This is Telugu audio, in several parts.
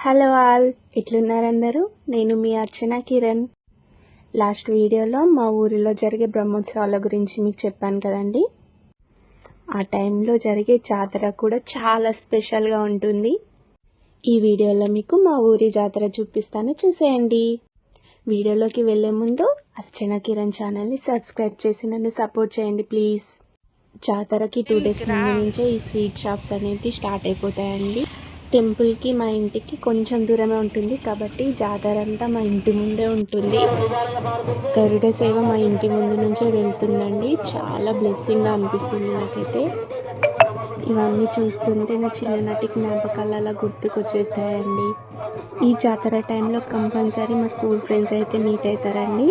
హలో ఆల్, ఎట్లున్నారు అందరూ? నేను మీ అర్చన కిరణ్. లాస్ట్ వీడియోలో మా ఊరిలో జరిగే బ్రహ్మోత్సవాల గురించి మీకు చెప్పాను కదండి. ఆ టైంలో జరిగే జాతర కూడా చాలా స్పెషల్గా ఉంటుంది. ఈ వీడియోలో మీకు మా ఊరి జాతర చూపిస్తాను, చూసేయండి. వీడియోలోకి వెళ్ళే ముందు అర్చన కిరణ్ ఛానల్ని సబ్స్క్రైబ్ చేసి నన్ను సపోర్ట్ చేయండి ప్లీజ్. జాతరకి 2 days ముందు నుంచే ఈ స్వీట్ షాప్స్ అనేవి స్టార్ట్ అయిపోతాయండి. టెంపుల్కి మా ఇంటికి కొంచెం దూరమే ఉంటుంది కాబట్టి జాతర అంతా మా ఇంటి ముందే ఉంటుంది. గరుడ సేవ మా ఇంటి ముందు నుంచే వెళ్తుందండి. చాలా బ్లెస్సింగ్గా అనిపిస్తుంది నాకైతే. ఇవన్నీ చూస్తుంటే నా చిన్ననాటి జ్ఞాపకాలు అలా గుర్తుకొచ్చేస్తాయండి. ఈ జాతర టైంలో కంపల్సరీ మా స్కూల్ ఫ్రెండ్స్ అయితే మీట్ అవుతారండి.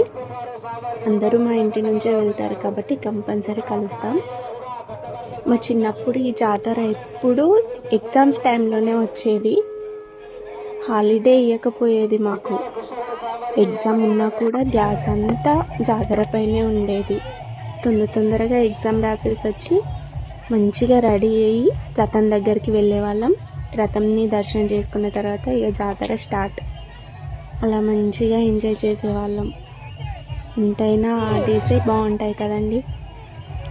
అందరూ మా ఇంటి నుంచే వెళ్తారు కాబట్టి కంపల్సరీ కలుస్తాం. మా చిన్నప్పుడు ఈ జాతర ఎప్పుడు ఎగ్జామ్స్ టైంలోనే వచ్చేది. హాలిడే ఇవ్వకపోయేది మాకు. ఎగ్జామ్ ఉన్నా కూడా ధ్యాస అంతా జాతర పైనే ఉండేది. తొందరగా ఎగ్జామ్ రాసేసి వచ్చి మంచిగా రెడీ అయ్యి రథం దగ్గరికి వెళ్ళే వాళ్ళం. రథంని దర్శనం చేసుకున్న తర్వాత ఇక జాతర స్టార్ట్. అలా మంచిగా ఎంజాయ్ చేసేవాళ్ళం. ఎంతైనా ఆ డేసే బాగుంటాయి కదండి.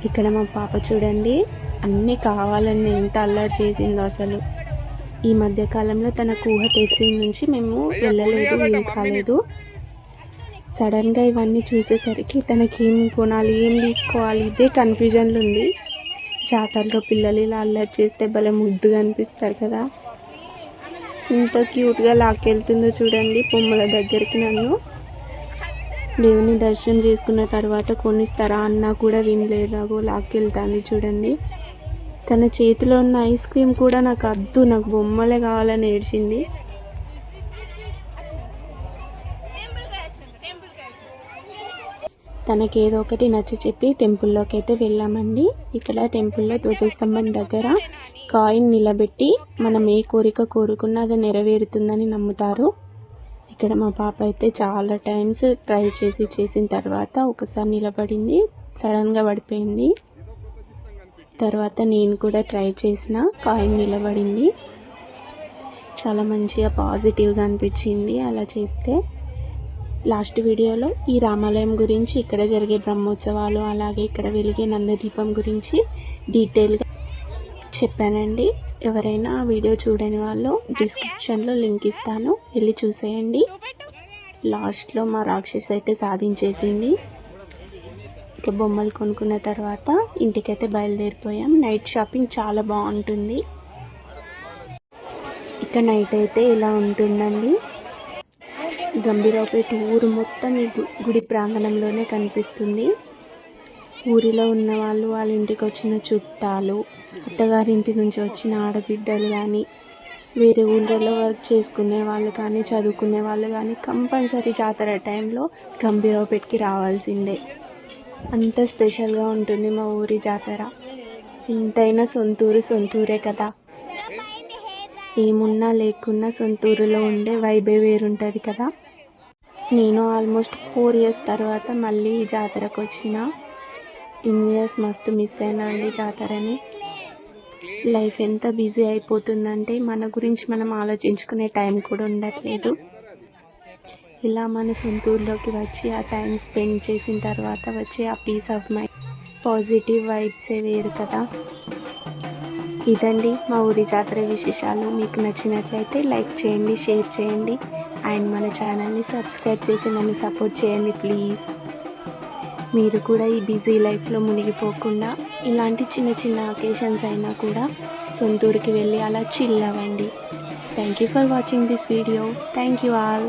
ఇక్కడ మా పాప చూడండి, అన్నీ కావాలని ఎంత అల్లరి చేసిందో అసలు. ఈ మధ్యకాలంలో తన ఊహ తెలిసి నుంచి మేము వెళ్ళలేదు, వీలు కాలేదు. సడన్గా ఇవన్నీ చూసేసరికి తనకి ఏం కొనాలి, ఏం తీసుకోవాలి, ఇదే కన్ఫ్యూజన్లో ఉంది. జాతరలో పిల్లలు ఇలా అల్లరి చేస్తే భలే ముద్దుగా అనిపిస్తారు కదా. ఎంత క్యూట్గా లాక్కెళ్తుందో చూడండి బొమ్మల దగ్గరికి నన్ను. దేవుని దర్శనం చేసుకున్న తర్వాత కొనిస్తారా అన్నా కూడా వినలేదాగో లాక్కెళ్తాంది చూడండి. తన చేతిలో ఉన్న ఐస్ క్రీమ్ కూడా నాకు వద్దు, నాకు బొమ్మలే కావాలని ఏడ్చింది. తనకి ఏదో ఒకటి నచ్చి చెప్పి టెంపుల్లోకి అయితే వెళ్ళామండి. ఇక్కడ టెంపుల్లో ధ్వజస్తంభం దగ్గర కాయిన్ నిలబెట్టి మనం ఏ కోరిక కోరుకున్నా అది నెరవేరుతుందని నమ్ముతారు. ఇక్కడ మా పాప అయితే చాలా టైమ్స్ ట్రై చేసిన తర్వాత ఒకసారి నిలబడింది, సడన్గా పడిపోయింది. తర్వాత నేను కూడా ట్రై చేసిన, కాయిన్ నిలబడింది. చాలా మంచిగా పాజిటివ్గా అనిపించింది అలా చేస్తే. లాస్ట్ వీడియోలో ఈ రామాలయం గురించి, ఇక్కడ జరిగే బ్రహ్మోత్సవాలు, అలాగే ఇక్కడ వెలిగే నందదీపం గురించి డీటెయిల్గా చెప్పానండి. ఎవరైనా ఆ వీడియో చూడని వాళ్ళు డిస్క్రిప్షన్లో లింక్ ఇస్తాను, వెళ్ళి చూసేయండి. లాస్ట్లో మా రాక్షసి అయితే సాధించేసింది. ఇక బొమ్మలు కొనుక్కున్న తర్వాత ఇంటికైతే బయలుదేరిపోయాం. నైట్ షాపింగ్ చాలా బాగుంటుంది. ఇక నైట్ అయితే ఇలా ఉంటుందండి. గంభీరావుపేట ఊరు మొత్తం ఈ గుడి ప్రాంగణంలోనే కనిపిస్తుంది. ఊరిలో ఉన్న వాళ్ళు, వాళ్ళ ఇంటికి వచ్చిన చుట్టాలు, అత్తగారింటి నుంచి వచ్చిన ఆడబిడ్డలు కానీ, వేరే ఊళ్ళలో వర్క్ చేసుకునే వాళ్ళు కానీ, చదువుకునే వాళ్ళు కానీ కంపల్సరీ జాతర టైంలో గంభీరావుపేటకి రావాల్సిందే. అంత స్పెషల్గా ఉంటుంది మా ఊరి జాతర. ఎంతైనా సొంతూరే కదా. ఏమున్నా లేకున్నా సొంతూరులో ఉండే వైబే వేరుంటుంది కదా. నేను ఆల్మోస్ట్ 4 years తర్వాత మళ్ళీ ఈ జాతరకు వచ్చిన. ఇన్ని ఇయర్స్ మస్తు మిస్ అయినా అండి జాతరని. లైఫ్ ఎంత బిజీ అయిపోతుందంటే మన గురించి మనం ఆలోచించుకునే టైం కూడా ఉండట్లేదు. ఇలా మన సొంతూరులోకి వచ్చి ఆ టైం స్పెండ్ చేసిన తర్వాత వచ్చే ఆ పీస్ ఆఫ్ మైండ్, పాజిటివ్ వైబ్సే వేరు కదా. ఇదండి మా ఊరి జాతర విశేషాలు. మీకు నచ్చినట్లయితే లైక్ చేయండి, షేర్ చేయండి, అండ్ మన ఛానల్ని సబ్స్క్రైబ్ చేసి నన్ను సపోర్ట్ చేయండి ప్లీజ్. మీరు కూడా ఈ బిజీ లైఫ్లో మునిగిపోకుండా ఇలాంటి చిన్న అకేషన్స్ అయినా కూడా సొంతూరుకి వెళ్ళి అలా చిల్ అవ్వండి. Thank you for watching this video. Thank you all.